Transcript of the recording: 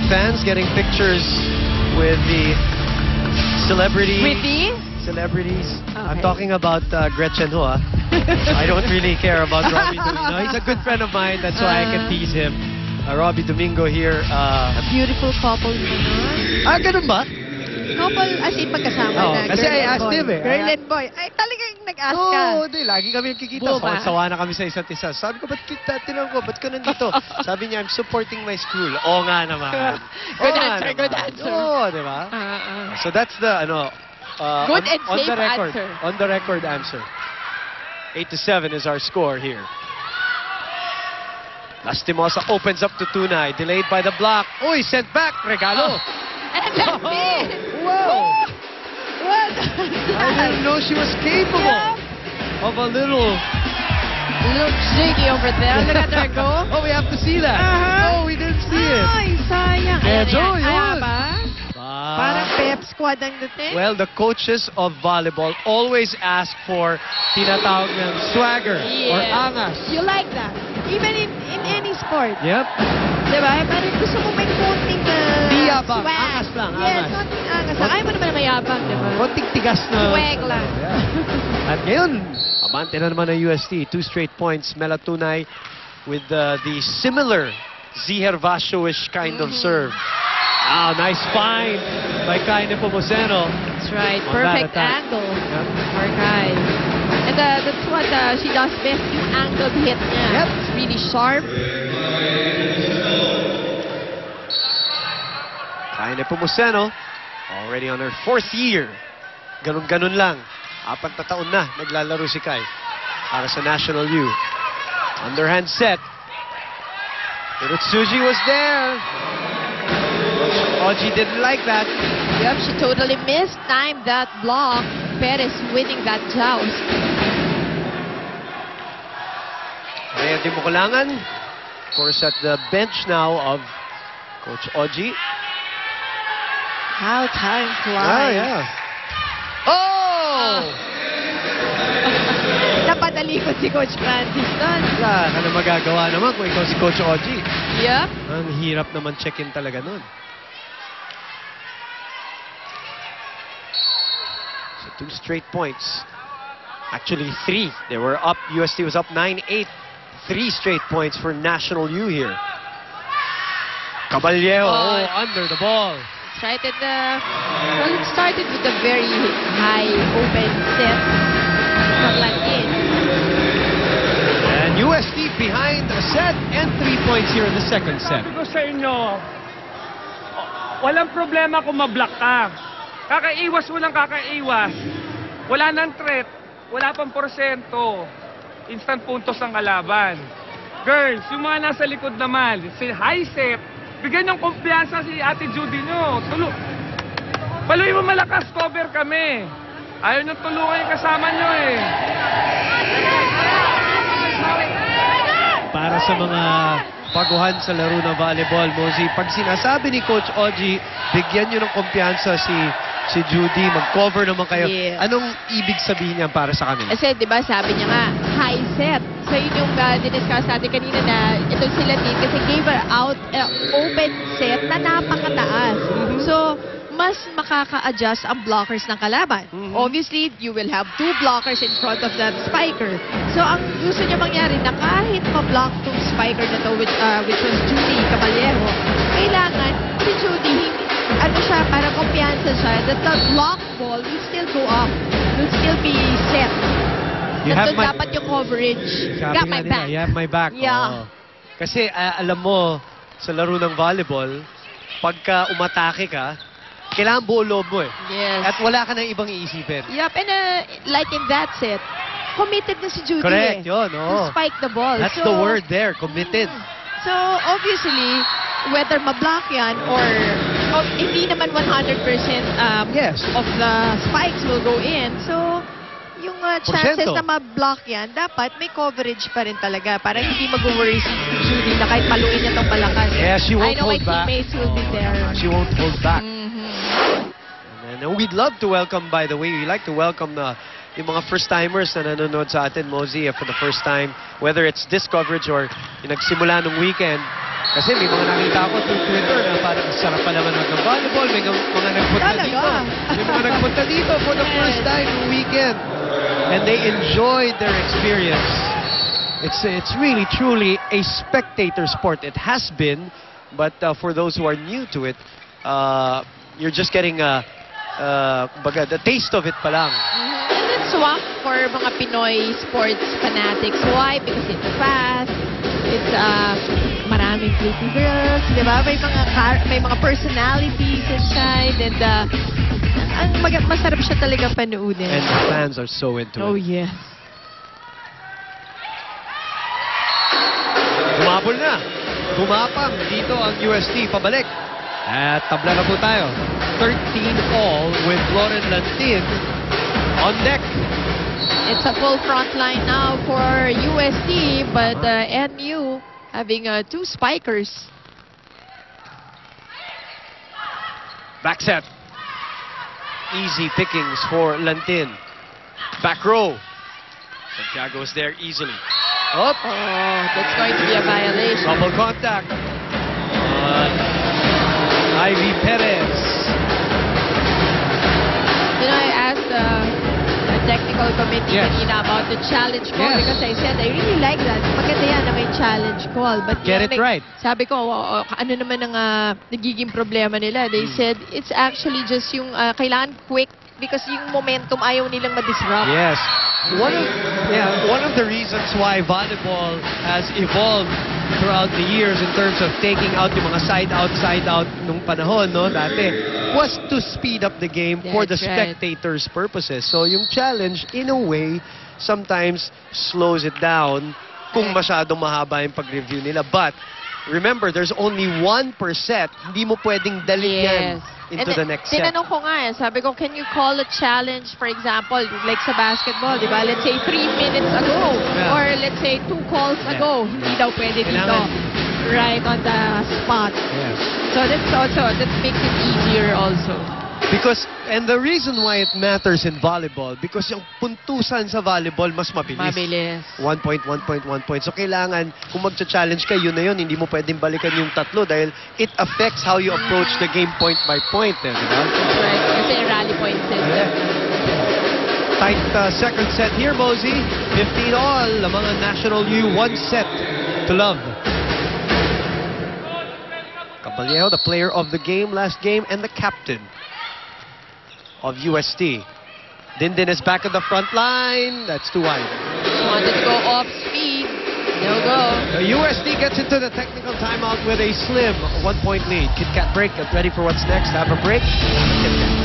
fans getting pictures with the celebrities. With the? Celebrities. Okay. I'm talking about Gretchen Ho. I don't really care about Robbie Domingo. He's a good friend of mine. That's why I can tease him. Robbie Domingo here. A beautiful couple. Ganun ba? Couple as in magkasama na. Kasi girl I and asked boy. him eh. Girl and boy. Ay, talagang nag-ask ka. Oo, hindi. Lagi kami nakikita. Buba. Sawa na kami sa isa't isa. Sabi ko, ba't tinanong ko? Ba't ka nandito? Sabi niya, I'm supporting my school. Oo nga naman. Good Oo nga answer, naman. good answer. Oo, di ba? So that's the, Good and on safe the record, answer. On the record answer. 8-7 is our score here. Lastimosa opens up to Tunay. Delayed by the block. Uy, sent back. Regalo. And that's it. Whoa. What? I didn't know she was capable of a little jiggy over there. Look at her go. Oh, we have to see that. Oh, we didn't see it. Ay, sayang. Medyo, Ayan, yun. ba? Parang pep squad ang dating. Well, the coaches of volleyball always ask for tinatawag ng swagger or angas. You like that. Even in any sport. Yep. Diba? Parang gusto mo may konting Di yabang. swag. Angas lang, Yes, angas. konting angas. Ayaw mo naman na mayabang, diba? Konting tigas na. Swag lang. Yeah. At ngayon, abante na naman ng UST. 2 straight points. Mela Tunay with the similar Zihervasio-ish kind of serve. Ah, nice find by Kai Nepomuceno. That's right. On that Perfect attack. angle Yep. for Kai. And that's what she does best, yung angled hit niya. Yep. It's really sharp. Kai Nepomuceno, already on her 4th year. Ganun-ganun lang. 4 na taon na naglalaro si Kai para sa National U. Underhand set. Urutsuji was there. Oji didn't like that. Yep, she totally mistimed that block. Perez winning that joust. Rhea Dimukulangan, of course, at the bench now of Coach Oji. How time flies. Oh! Napadalikot si Coach Francis doon. Wala ka na magagawa naman kung ikaw si Coach Oji. Yep. Ang hirap naman check-in talaga nun. So 2 straight points. Actually 3. They were up. UST was up 9-8. 3 straight points for National U here. Caballero under the ball. Started well, it started with a very high open set from Lantin. And UST behind a set and 3 points here in the second set. Sabi ko sa inyo, walang problema kung mablock ka. Kakaiwas mo lang kakaiwas. Wala nang threat, wala pang porsyento. Instant puntos ang kalaban. Girls, yung mga nasa likod naman, si high set, bigyan ng kumpiyansa si Ate Judy nyo. Paluin mo malakas, cover kami. Ayaw nyo tulungan yung kasama nyo eh. Para sa mga baguhan sa laro ng volleyball, Mosey, pag sinasabi ni Coach Oji, bigyan nyo ng kumpiyansa si Judy, mag-cover naman kayo. Yes. Anong ibig sabihin niya para sa kanila? Kasi, di ba, sabi niya nga, high set. So, yun yung diniscuss natin kanina na itong sila din kasi gave her out open set na napakataas. So, mas makaka-adjust ang blockers ng kalaban. Obviously, you will have 2 blockers in front of that spiker. So, ang gusto niya mangyari na kahit ma-block tong spiker na to, which was Judy Caballero, kailangan si Judy, ano siya, parang kumpiyansa siya, that the block ball will still go up, will still be set. You have my... dapat yung coverage. Sabi Got nga my nila, back. you have my back. Yeah. Oo. Kasi alam mo, sa laro ng volleyball, pagka umatake ka, kailangan buo loob mo eh. Yes. At wala ka nang ibang iisipin. Yup, and like in that set, committed na si Judy Correct, eh. yun. To spike the ball. That's So, the word there, committed. So, obviously, whether ma-block yan or hindi naman 100% Yes. of the spikes will go in. So, yung chances Porsyento. na ma-block yan, dapat may coverage pa rin talaga. Para hindi mag-worry si Judy na kahit paluin niya itong malakas. Yeah, she won't I know hold my back. teammates will be there. She won't hold back. Mhm. And we'd love to welcome, by the way, we like to welcome yung mga first-timers na nanonood sa atin, Mosey, for the first time, whether it's this coverage or yung nagsimula nung weekend. Kasi may mga nakita ako through Twitter na parang sarap pa naman ng volleyball. May mga nagpunta Talaga? dito. May mga nagpunta dito for the first time in weekend. And they enjoyed their experience. It's really, truly a spectator sport. It has been, but for those who are new to it, you're just getting the taste of it pa lang. And it's swak for mga Pinoy sports fanatics. Why? Because it's fast. It's maraming pretty girls, di ba? May mga personalities inside, and masarap siya talaga panoodin. And the fans are so into Oh, it. yes. Humabol na. Gumapang dito ang UST pabalik. At tabla na po tayo. 13-all with Lauren Lantin on deck. It's a full front line now for UST, but NU having two spikers. Back set. Easy pickings for Lantin. Back row. Santiago's there easily. Up. Oh, that's going to be a violation. Double contact. Ivy Perez. You know, I asked the technical committee Yes. kanina about the challenge call Yes. because I said, I really like that. Maganda yan na may challenge call. But Get yun, it right. Sabi ko, ano naman ang nagiging problema nila? They said, it's actually just yung kailangan quick because yung momentum ayaw nilang ma-disrupt. Yes. One of the reasons why volleyball has evolved throughout the years in terms of taking out yung mga side out nung panahon, no, dati, was to speed up the game for the That's right. spectators' purposes. So yung challenge, in a way, sometimes slows it down kung masyadong mahaba yung pag-review nila. But remember, there's only 1 per set. Hindi mo pwedeng dalhin yan into the next set. Tinanong ko nga sabi ko, can you call a challenge, for example, like sa basketball, di ba? Let's say 3 minutes ago, Yeah. or let's say 2 calls ago. Hindi daw pwede dito. Kailangan- Right on the spot. Yes. So that makes it easier also. Because, and the reason why it matters in volleyball, because yung puntusan sa volleyball mas mabilis. Mabilis. 1 point, 1 point, 1 point. So kailangan, kung magcha-challenge ka, yun na yun, hindi mo pwedeng balikan yung tatlo dahil it affects how you approach the game point by point. Di ba? That's right. Kasi rally point system. Tight second set here, Mosey. 15 all. Ang mga National U, 1 set to love. Caballero, the player of the game last game and the captain of UST. Dindin is back at the front line. That's too wide. Wanted to go off speed. No go. The USD gets into the technical timeout with a slim 1-point lead. Kit Kat break. Get ready for what's next. Have a break. Kit Kat.